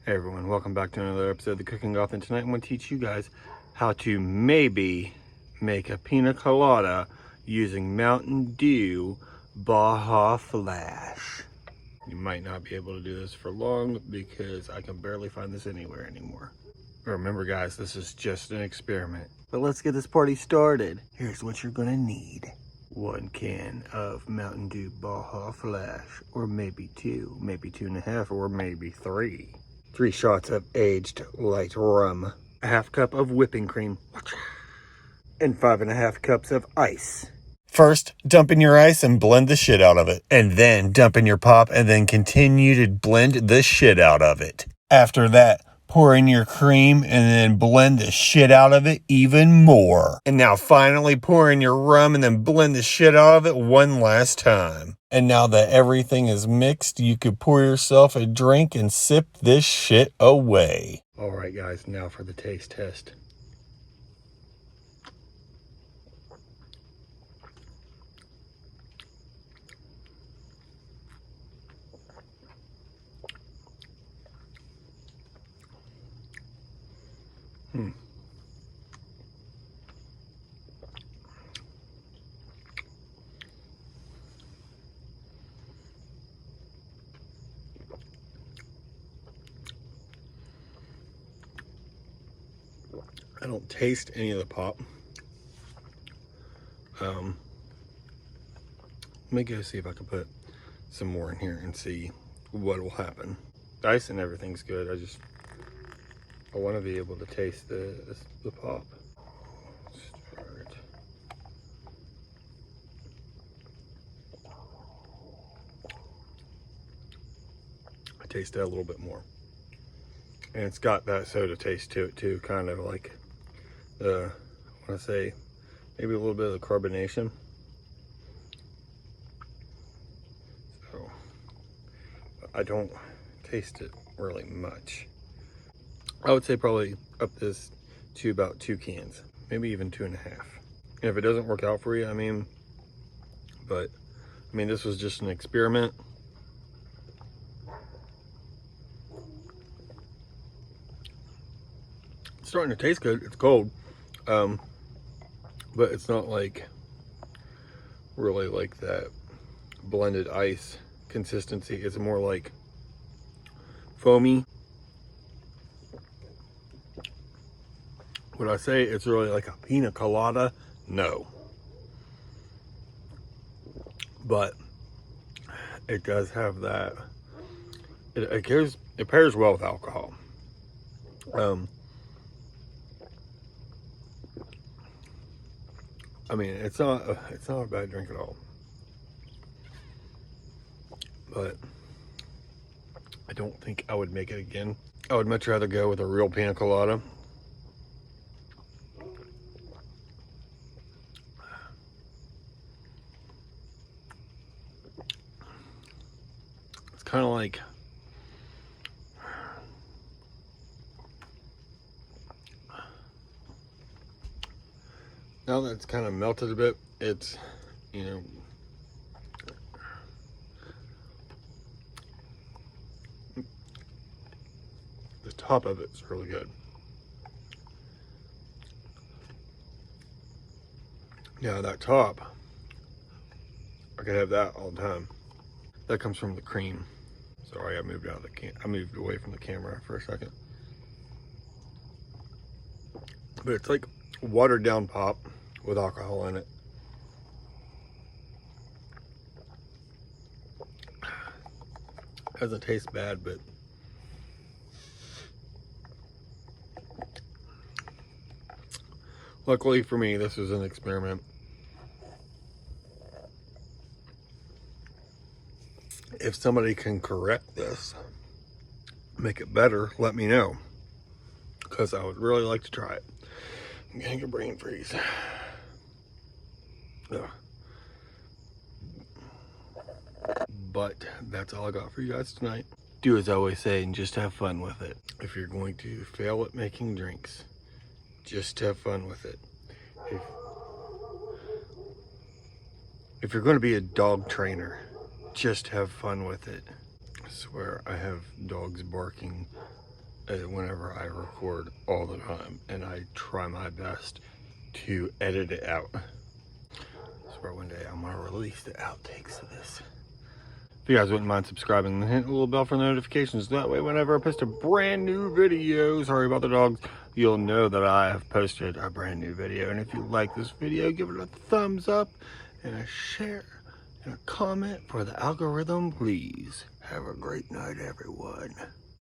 Hey everyone, welcome back to another episode of the Cooking Goth, and tonight I'm going to teach you guys how to maybe make a Pina Colada using Mountain Dew Baja Flash. You might not be able to do this for long because I can barely find this anywhere anymore. Remember guys, this is just an experiment. But let's get this party started. Here's what you're going to need. 1 can of Mountain Dew Baja Flash, or maybe 2, maybe 2.5, or maybe 3. 3 shots of aged light rum, a 1/2 cup of whipping cream, and 5.5 cups of ice. First, dump in your ice and blend the shit out of it. And then dump in your pop and then continue to blend the shit out of it. After that, pour in your cream and then blend the shit out of it even more. And now finally pour in your rum and then blend the shit out of it one last time. And now that everything is mixed, you could pour yourself a drink and sip this shit away. Alright guys, now for the taste test. I don't taste any of the pop. Let me go see if I can put some more in here and see what will happen. The ice and everything's good. I want to be able to taste the pop. Start. I taste that a little bit more, and it's got that soda taste to it too, kind of like I want to say maybe a little bit of the carbonation. So I don't taste it really much. I would say probably up this to about 2 cans, maybe even 2.5. And if it doesn't work out for you, this was just an experiment. It's starting to taste good. It's cold. But it's not like really like that blended ice consistency. It's more like foamy. Would I say it's really like a Pina Colada? No. But it does have that. It pairs well with alcohol. It's not a bad drink at all. But I don't think I would make it again. I would much rather go with a real Pina Colada. It's kind of like, now that it's kind of melted a bit, it's, the top of it's really good. Now that top, I could have that all the time. That comes from the cream. Sorry, I moved away from the camera for a second. But it's like watered down pop with alcohol in it. Doesn't taste bad, but luckily for me, this was an experiment. If somebody can correct this, make it better, let me know, because I would really like to try it. I'm getting a brain freeze. Ugh. But that's all I got for you guys tonight. Do as I always say and just have fun with it. If you're going to fail at making drinks, just have fun with it. If you're going to be a dog trainer, just have fun with it. I swear I have dogs barking whenever I record all the time, and I try my best to edit it out. So one day I'm gonna release the outtakes of this. If you guys wouldn't mind subscribing and hit the little bell for notifications, that way whenever I post a brand new video, sorry about the dogs, you'll know that I have posted a brand new video. And if you like this video, give it a thumbs up and a share and a comment for the algorithm, please. Have a great night, everyone.